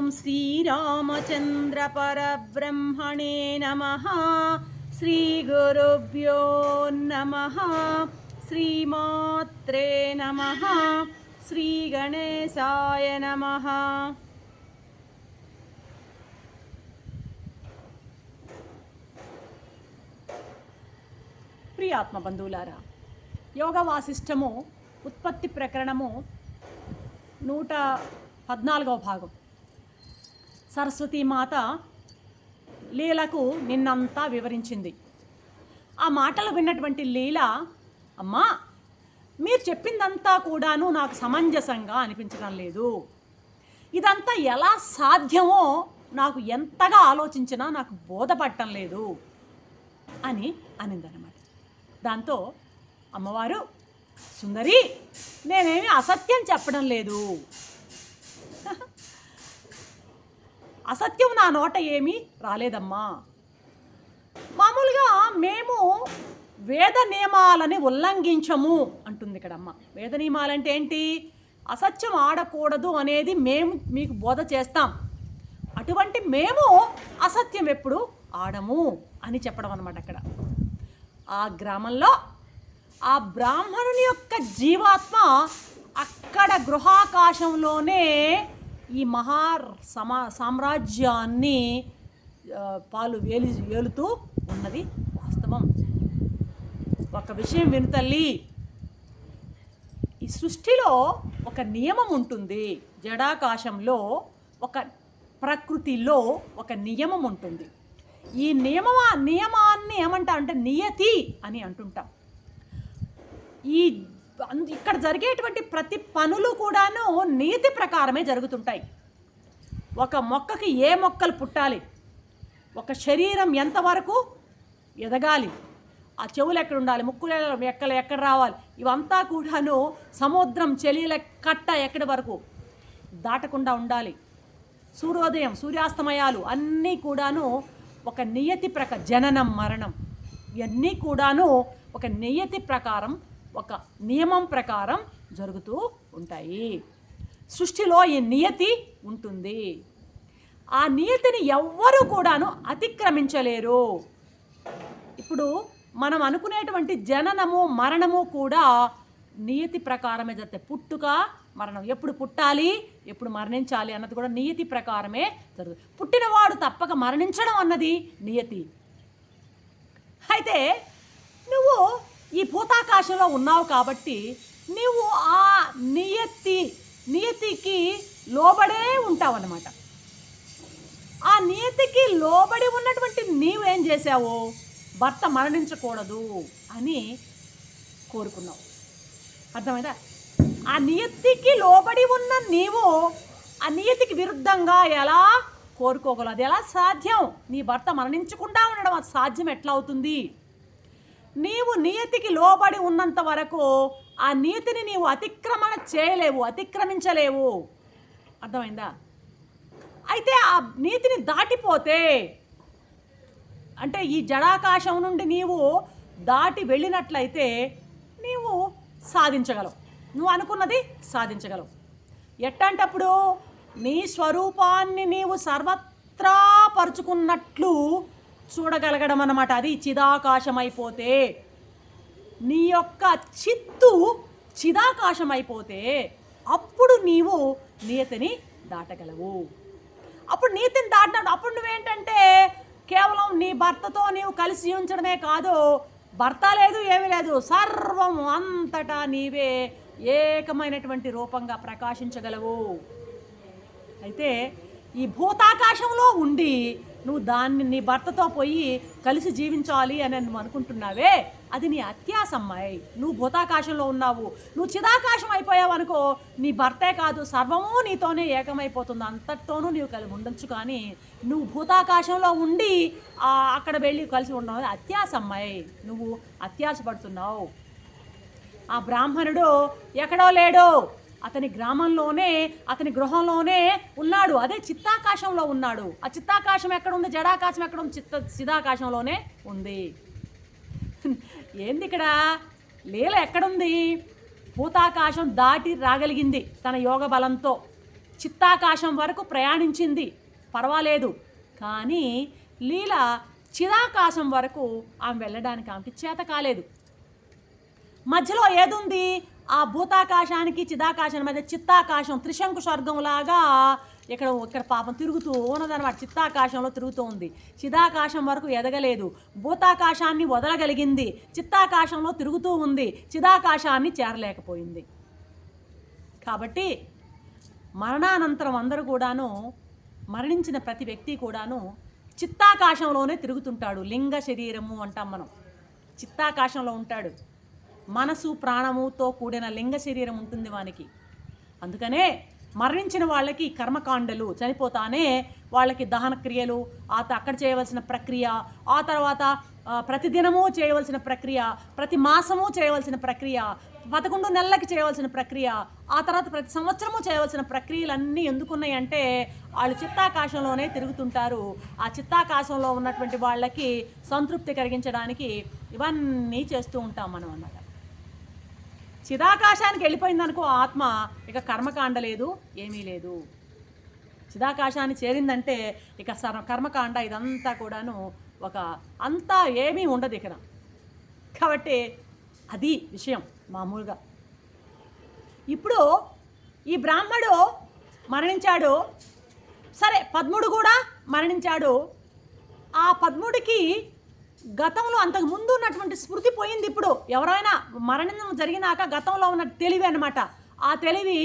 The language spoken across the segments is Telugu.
ఓం శ్రీరామచంద్ర పరబ్రహ్మణే నమః. శ్రీ గురుభ్యో నమః. శ్రీమాత్రే నమః. శ్రీ గణేశాయ నమః. ప్రియాత్మ బంధువులారా, యోగ వాసిష్టము ఉత్పత్తి ప్రకరణము 114వ భాగం. సరస్వతీమాత లీలకు నిన్నంతా వివరించింది. ఆ మాటలు విన్నటువంటి లీల, అమ్మా మీరు చెప్పిందంతా కూడాను నాకు సమంజసంగా అనిపించడం లేదు, ఇదంతా ఎలా సాధ్యమో నాకు ఎంతగా ఆలోచించినా నాకు బోధపడటం లేదు అని అనిందనమాట. దాంతో అమ్మవారు, సుందరి నేనేమి అసత్యం చెప్పడం లేదు, అసత్యం నా నోట ఏమీ రాలేదమ్మా. మామూలుగా మేము వేద నియమాలని ఉల్లంఘించము అంటుంది ఇక్కడ అమ్మ. వేద నియమాలంటే ఏంటి? అసత్యం ఆడకూడదు అనేది మేము మీకు బోధ చేస్తాం, అటువంటి మేము అసత్యం ఎప్పుడు ఆడము అని చెప్పడం అన్నమాట. అక్కడ ఆ గ్రామంలో ఆ బ్రాహ్మణుని యొక్క జీవాత్మ అక్కడ గృహాకాశంలోనే ఈ సామ్రాజ్యాన్ని ఏలుతూ ఉన్నది వాస్తవం. ఒక విషయం విను తల్లి, ఈ సృష్టిలో ఒక నియమం ఉంటుంది. జడాకాశంలో ఒక ప్రకృతిలో ఒక నియమం ఉంటుంది. ఈ నియమాన్ని ఏమంటారంటే నియతి అని అంటుంటాం. ఇక్కడ జరిగేటువంటి ప్రతి పనులు కూడాను నీతి ప్రకారమే జరుగుతుంటాయి. ఒక మొక్కకి ఏ మొక్కలు పుట్టాలి, ఒక శరీరం ఎంతవరకు ఎదగాలి, ఆ చెవులు ఎక్కడ ఉండాలి, ముక్కులు ఎక్కడ రావాలి, ఇవంతా కూడాను సముద్రం చెలిల కట్ట ఎక్కడి వరకు దాటకుండా ఉండాలి. సూర్యోదయం సూర్యాస్తమయాలు అన్నీ కూడాను ఒక నియతి జననం మరణం ఇవన్నీ కూడాను ఒక నియతి ప్రకారం, ఒక నియమం ప్రకారం జరుగుతూ ఉంటాయి. సృష్టిలో ఈ నియతి ఉంటుంది. ఆ నియతిని ఎవ్వరూ కూడాను అతిక్రమించలేరు. ఇప్పుడు మనం అనుకునేటువంటి జననము మరణము కూడా నియతి ప్రకారమే జరుగుతాయి. పుట్టుక మరణం, ఎప్పుడు పుట్టాలి ఎప్పుడు మరణించాలి అన్నది కూడా నియతి ప్రకారమే జరుగుతుంది. పుట్టినవాడు తప్పక మరణించడం అన్నది నియతి. అయితే నువ్వు ఈ భూతాకాశంలో ఉన్నావు కాబట్టి నువ్వు ఆ నియతికి లోబడే ఉంటావు అన్నమాట. ఆ నియతికి లోబడి ఉన్నటువంటి నీవేం చేసావు? భర్త మరణించకూడదు అని కోరుకున్నావు. అర్థమైందా? ఆ నియతికి లోబడి ఉన్న నీవు ఆ నియతికి విరుద్ధంగా ఎలా కోరుకోగలవు? అది ఎలా సాధ్యం? నీ భర్త మరణించకుండా ఉండడం అది సాధ్యం ఎట్లా అవుతుంది? నీవు నియతికి లోబడి ఉన్నంత వరకు ఆ నీతిని నీవు అతిక్రమణ చేయలేవు, అతిక్రమించలేవు. అర్థమైందా? అయితే ఆ నీతిని దాటిపోతే, అంటే ఈ జడాకాశం నుండి నీవు దాటి వెళ్ళినట్లయితే నీవు సాధించగలవు, నువ్వు అనుకున్నది సాధించగలవు. ఎట్టంటప్పుడు నీ స్వరూపాన్ని నీవు సర్వత్రా పరుచుకున్నట్లు చూడగలగడం అన్నమాట. అది చిదాకాశం అయిపోతే, నీ యొక్క చిత్తు చిదాకాశం అయిపోతే అప్పుడు నీవు నియతిని దాటగలవు. అప్పుడు నీతిని దాటినప్పుడు అప్పుడు నువ్వేంటంటే కేవలం నీ భర్తతో నీవు కలిసి జీవించడమే కాదు, భర్త లేదు ఏమీ లేదు, సర్వం అంతటా నీవే ఏకమైనటువంటి రూపంగా ప్రకాశించగలవు. అయితే ఈ భూతాకాశంలో ఉండి నువ్వు దాన్ని నీ భర్తతో పోయి కలిసి జీవించాలి అని నువ్వు అనుకుంటున్నావే, అది నీ అత్యాసమ్మాయి. నువ్వు భూతాకాశంలో ఉన్నావు, నువ్వు చిదాకాశం అయిపోయావు అనుకో, నీ భర్తే కాదు సర్వము నీతోనే ఏకమైపోతుంది, అంతటితోనూ నీవు కలిసి ఉండొచ్చు. కానీ నువ్వు భూతాకాశంలో ఉండి అక్కడ వెళ్ళి కలిసి ఉండవు, అత్యాసమ్మాయి, నువ్వు అత్యాసపడుతున్నావు. ఆ బ్రాహ్మణుడు ఎక్కడో లేడు, అతని గ్రామంలోనే అతని గృహంలోనే ఉన్నాడు, అదే చిత్తాకాశంలో ఉన్నాడు. ఆ చిత్తాకాశం ఎక్కడుంది? జడాకాశం ఎక్కడుంది? చిదాకాశంలోనే ఉంది. ఏంది ఇక్కడ లీల? ఎక్కడుంది? భూతాకాశం దాటి రాగలిగింది తన యోగ బలంతో. చిత్తాకాశం వరకు ప్రయాణించింది, పర్వాలేదు. కానీ లీల చిదాకాశం వరకు ఆమె వెళ్ళడానికి ఆమెకి చేత కాలేదు. మధ్యలో ఏదుంది? ఆ భూతాకాశానికి చిదాకాశం మధ్య చిత్తాకాశం త్రిశంకు స్వర్గంలాగా ఇక్కడ పాపం తిరుగుతూ ఉన్నదన్నమాట. చిత్తాకాశంలో తిరుగుతూ ఉంది. చిదాకాశం వరకు ఎదగలేదు. భూతాకాశాన్ని వదలగలిగింది, చిత్తాకాశంలో తిరుగుతూ ఉంది, చిదాకాశాన్ని చేరలేకపోయింది. కాబట్టి మరణానంతరం అందరూ కూడాను, మరణించిన ప్రతి వ్యక్తి కూడాను చిత్తాకాశంలోనే తిరుగుతుంటాడు. లింగ శరీరము అంటాం మనం. చిత్తాకాశంలో ఉంటాడు. మనసు ప్రాణముతో కూడిన లింగ శరీరం ఉంటుంది వానికి. అందుకనే మరణించిన వాళ్ళకి కర్మకాండలు, చనిపోతానే వాళ్ళకి దహన క్రియలు, అక్కడ చేయవలసిన ప్రక్రియ, ఆ తర్వాత ప్రతిదినము చేయవలసిన ప్రక్రియ, ప్రతి మాసము చేయవలసిన ప్రక్రియ, 11 నెలలకి చేయవలసిన ప్రక్రియ, ఆ తర్వాత ప్రతి సంవత్సరము చేయవలసిన ప్రక్రియలన్నీ ఎందుకున్నాయి అంటే వాళ్ళు చిత్తాకాశంలోనే తిరుగుతుంటారు. ఆ చిత్తాకాశంలో ఉన్నటువంటి వాళ్ళకి సంతృప్తి కలిగించడానికి ఇవన్నీ చేస్తూ ఉంటాం మనం అన్నమాట. చిదాకాశానికి వెళ్ళిపోయిందనుకో ఆత్మ, ఇక కర్మకాండ లేదు, ఏమీ లేదు. చిదాకాశాన్ని చేరిందంటే ఇక కర్మకాండ ఇదంతా కూడాను అంతా ఏమీ ఉండదు ఇక్కడ. కాబట్టి అది విషయం మామూలుగా. ఇప్పుడు ఈ బ్రాహ్మడు మరణించాడు, సరే పద్ముడు కూడా మరణించాడు. ఆ పద్ముడికి గతంలో అంతకు ముందు ఉన్నటువంటి స్మృతి పోయింది. ఇప్పుడు ఎవరైనా మరణం జరిగినాక గతంలో ఉన్న తెలివి అనమాట, ఆ తెలివి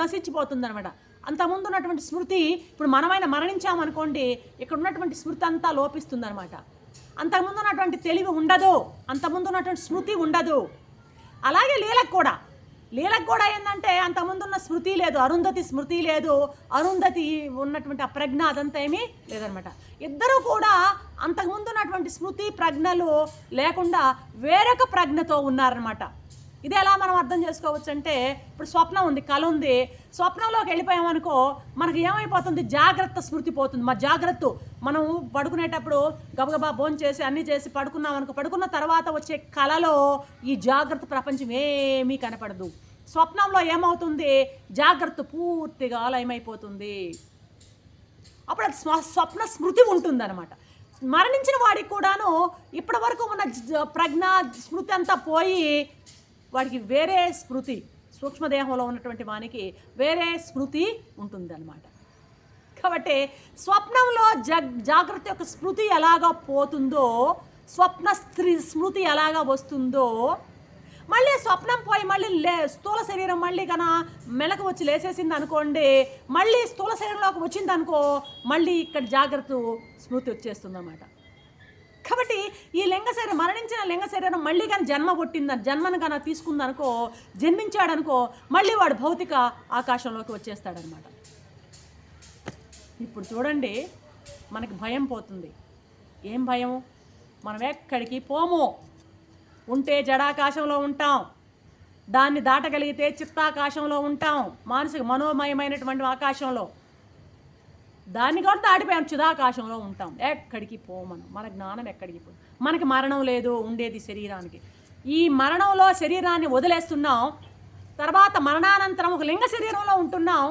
నశించిపోతుంది అనమాట. అంతకుముందు ఉన్నటువంటి స్మృతి, ఇప్పుడు మనమైనా మరణించామనుకోండి, ఇక్కడ ఉన్నటువంటి స్మృతి అంతా లోపిస్తుంది అనమాట. అంతకుముందు ఉన్నటువంటి తెలివి ఉండదు, అంతకుముందు ఉన్నటువంటి స్మృతి ఉండదు. అలాగే లీలకు కూడా ఏంటంటే అంతకుముందు ఉన్న స్మృతి లేదు, అరుంధతి స్మృతి లేదు, అరుంధతి ఉన్నటువంటి ఆ ప్రజ్ఞ అదంతా ఏమీ లేదనమాట. ఇద్దరూ కూడా అంతకుముందు ఉన్నటువంటి స్మృతి ప్రజ్ఞలు లేకుండా వేరొక ప్రజ్ఞతో ఉన్నారనమాట. ఇది ఎలా మనం అర్థం చేసుకోవచ్చు అంటే, ఇప్పుడు స్వప్నం ఉంది, కళ ఉంది, స్వప్నంలోకి వెళ్ళిపోయామనుకో మనకు ఏమైపోతుంది? జాగ్రత్త స్మృతి పోతుంది. జాగ్రత్త మనం పడుకునేటప్పుడు గబగబా భోజనం చేసి అన్నీ చేసి పడుకున్నామనుకో, పడుకున్న తర్వాత వచ్చే కళలో ఈ జాగ్రత్త ప్రపంచం ఏమీ కనపడదు. స్వప్నంలో ఏమవుతుంది? జాగ్రత్త పూర్తిగా లయమైపోతుంది. అప్పుడు అది స్వప్న స్మృతి ఉంటుందన్నమాట. మరణించిన వాడికి కూడాను ఇప్పటి వరకు ఉన్న ప్రజ్ఞ స్మృతి అంతా పోయి వాడికి వేరే స్మృతి, సూక్ష్మదేహంలో ఉన్నటువంటి వానికి వేరే స్మృతి ఉంటుందన్నమాట. కాబట్టి స్వప్నంలో జాగ్రత్త యొక్క స్మృతి ఎలాగా పోతుందో, స్వప్న స్మృతి ఎలాగా వస్తుందో, మళ్ళీ స్వప్నం పోయి మళ్ళీ స్థూల శరీరం మళ్ళీ మెలకు వచ్చి లేచేసింది అనుకోండి, మళ్ళీ స్థూల శరీరంలోకి వచ్చింది అనుకో, మళ్ళీ ఇక్కడ జాగ్రత్త స్మృతి వచ్చేస్తుంది అన్నమాట. కాబట్టి ఈ మరణించిన లింగ శరీరం మళ్ళీ జన్మను తీసుకుందనుకో, జన్మించాడనుకో, మళ్ళీ వాడు భౌతిక ఆకాశంలోకి వచ్చేస్తాడనమాట. ఇప్పుడు చూడండి, మనకి భయం పోతుంది. ఏం భయం? మనం ఎక్కడికి పోము. ఉంటే జడాకాశంలో ఉంటాం, దాన్ని దాటగలిగితే చిత్తాకాశంలో ఉంటాం, మానసిక మనోమయమైనటువంటి ఆకాశంలో. దాన్ని కూడా దాటిపోయాం, చిదాకాశంలో ఉంటాం. ఎక్కడికి పోమనం, మన జ్ఞానం ఎక్కడికి పో. మనకి మరణం లేదు, ఉండేది శరీరానికి. ఈ మరణంలో శరీరాన్ని వదిలేస్తున్నాం, తర్వాత మరణానంతరం ఒక లింగ శరీరంలో ఉంటున్నాం.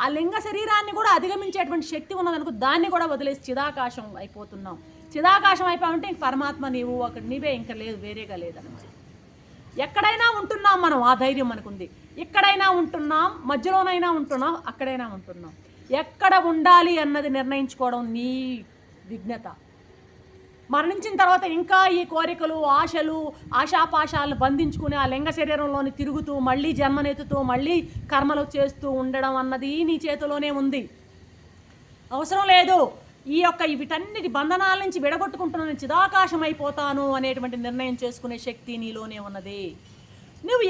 ఆ లింగ శరీరాన్ని కూడా అధిగమించేటువంటి శక్తి ఉన్నదనుకో, దాన్ని కూడా వదిలేసి చిదాకాశం అయిపోతున్నాం. చిదాకాశం అయిపోయామంటే ఇంక పరమాత్మ నీవు అక్కడ నీవే, ఇంకా లేదు, వేరేగా లేదన్నమాట. ఎక్కడైనా ఉంటున్నాం మనం, ఆ ధైర్యం మనకుంది. ఇక్కడైనా ఉంటున్నాం, మధ్యలోనైనా ఉంటున్నాం, అక్కడైనా ఉంటున్నాం. ఎక్కడ ఉండాలి అన్నది నిర్ణయించుకోవడం నీ విఘ్నత. మరణించిన తర్వాత ఇంకా ఈ కోరికలు, ఆశలు, ఆశాపాశాలను బంధించుకుని ఆ లింగ శరీరంలోని తిరుగుతూ మళ్ళీ జన్మనెత్తుతూ మళ్ళీ కర్మలు చేస్తూ ఉండడం అన్నది నీ చేతిలోనే ఉంది. అవసరం లేదు. వీటన్నిటి బంధనాల నుంచి విడగొట్టుకుంటున్న చిదాకాశం అయిపోతాను అనేటువంటి నిర్ణయం చేసుకునే శక్తి నీలోనే ఉన్నది. నువ్వు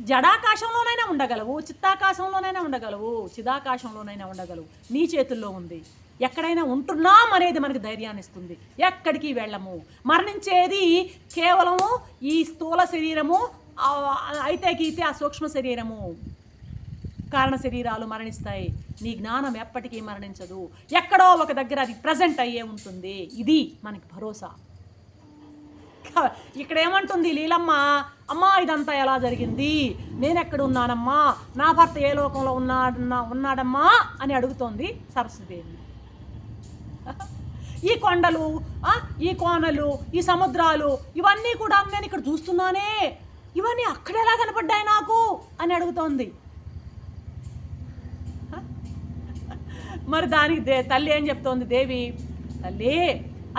జడాకాశంలోనైనా ఉండగలవు, చిత్తాకాశంలోనైనా ఉండగలవు, చిదాకాశంలోనైనా ఉండగలవు. నీ చేతుల్లో ఉంది. ఎక్కడైనా ఉంటున్నాం అనేది మనకి ధైర్యాన్ని ఇస్తుంది. ఎక్కడికి వెళ్ళము. మరణించేది కేవలము ఈ స్థూల శరీరము, అయితే గీతే ఆ సూక్ష్మ శరీరము, కారణ శరీరాలు మరణిస్తాయి. నీ జ్ఞానం ఎప్పటికీ మరణించదు. ఎక్కడో ఒక దగ్గర అది ప్రజెంట్ అయ్యే ఉంటుంది. ఇది మనకి భరోసా. ఇక్కడ ఏమంటుంది లీలమ్మ, అమ్మా ఇదంతా ఎలా జరిగింది, నేను ఎక్కడ ఉన్నానమ్మా, నా భర్త ఏ లోకంలో ఉన్నాడమ్మా అని అడుగుతోంది సరస్వతీదేవి. ఈ కొండలు, ఈ కోనలు, ఈ సముద్రాలు ఇవన్నీ కూడా నేను ఇక్కడ చూస్తున్నానే, ఇవన్నీ అక్కడ ఎలా కనపడ్డాయి నాకు అని అడుగుతోంది. మరి దానికి తల్లి ఏం చెప్తోంది దేవి, తల్లి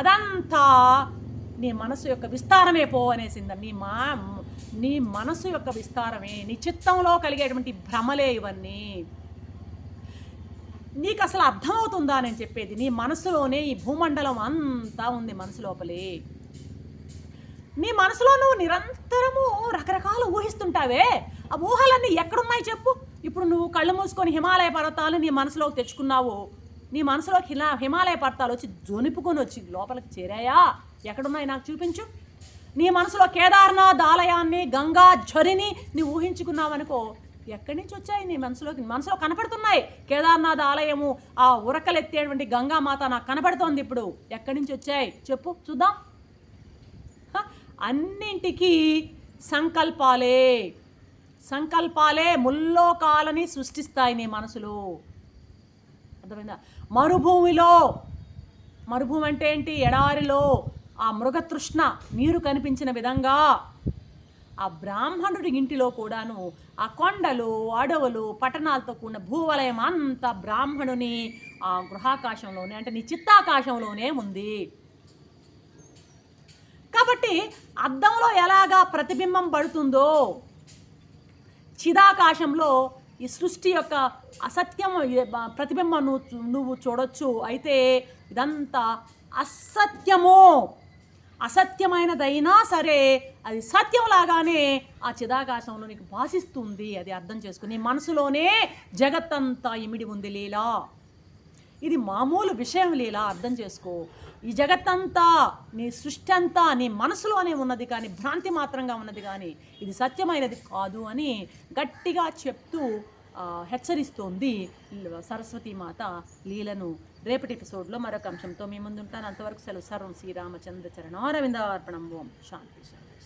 అదంతా నీ మనసు యొక్క విస్తారమే పో అనేసింది. నీ మనసు యొక్క విస్తారమే, నీ చిత్తంలో కలిగేటువంటి భ్రమలే ఇవన్నీ. నీకు అసలు అర్థమవుతుందా నేను చెప్పేది? నీ మనసులోనే ఈ భూమండలం అంతా ఉంది మనసు లోపలే. నీ మనసులో నువ్వు నిరంతరము రకరకాలు ఊహిస్తుంటావే, ఆ ఊహలన్నీ ఎక్కడున్నాయి చెప్పు. ఇప్పుడు నువ్వు కళ్ళు మూసుకొని హిమాలయ పర్వతాలు నీ మనసులోకి తెచ్చుకున్నావు, నీ మనసులోకి హిమాలయ పర్వతాలు వచ్చి జొనిపుకొని వచ్చి లోపలికి చేరాయా? ఎక్కడున్నాయి నాకు చూపించు. నీ మనసులో కేదార్నాథ్ ఆలయాన్ని, గంగా ఝరిని నువ్వు ఊహించుకున్నావనుకో, ఎక్కడి నుంచి వచ్చాయి నీ మనసులోకి? మనసులో కనపడుతున్నాయి. కేదార్నాథ్ ఆలయము, ఆ ఉరకలెత్తేటువంటి గంగామాత నాకు కనపడుతోంది. ఇప్పుడు ఎక్కడి నుంచి వచ్చాయి చెప్పు చూద్దాం. అన్నింటికీ సంకల్పాలే ముల్లోకాలని సృష్టిస్తాయి నీ మనసులో. అర్థమైందా? మరుభూమి అంటే ఏంటి? ఎడారిలో ఆ మృగతృష్ణ నీరు కనిపించిన విధంగా ఆ బ్రాహ్మణుడి ఇంటిలో కూడాను ఆ కొండలు, అడవులు, పట్టణాలతో కూడిన భూవలయం అంతా బ్రాహ్మణుని ఆ గృహాకాశంలోనే, అంటే నీ చిత్తాకాశంలోనే ఉంది. కాబట్టి అద్దంలో ఎలాగా ప్రతిబింబం పడుతుందో చిదాకాశంలో ఈ సృష్టి యొక్క అసత్యం ప్రతిబింబం నువ్వు చూడొచ్చు. అయితే ఇదంతా అసత్యమైనదైనా సరే అది సత్యంలాగానే ఆ చిదాకాశంలో నీకు భాషిస్తుంది. అది అర్థం చేసుకుని మనసులోనే జగత్తంతా ఇమిడి ఉంది లీలా. ఇది మామూలు విషయం లీలా, అర్థం చేసుకో. ఈ జగత్తంతా, నీ సృష్టి అంతా నీ మనసులోనే ఉన్నది కానీ భ్రాంతి మాత్రంగా ఉన్నది కానీ ఇది సత్యమైనది కాదు అని గట్టిగా చెప్తూ హెచ్చరిస్తోంది సరస్వతీమాత లీలను. రేపటి ఎపిసోడ్లో మరొక అంశంతో మీ ముందు ఉంటాను. అంతవరకు సెలవు. సర్వం శ్రీరామచంద్ర చరణారవిందార్పణం. ఓం శాంతి శాంతి.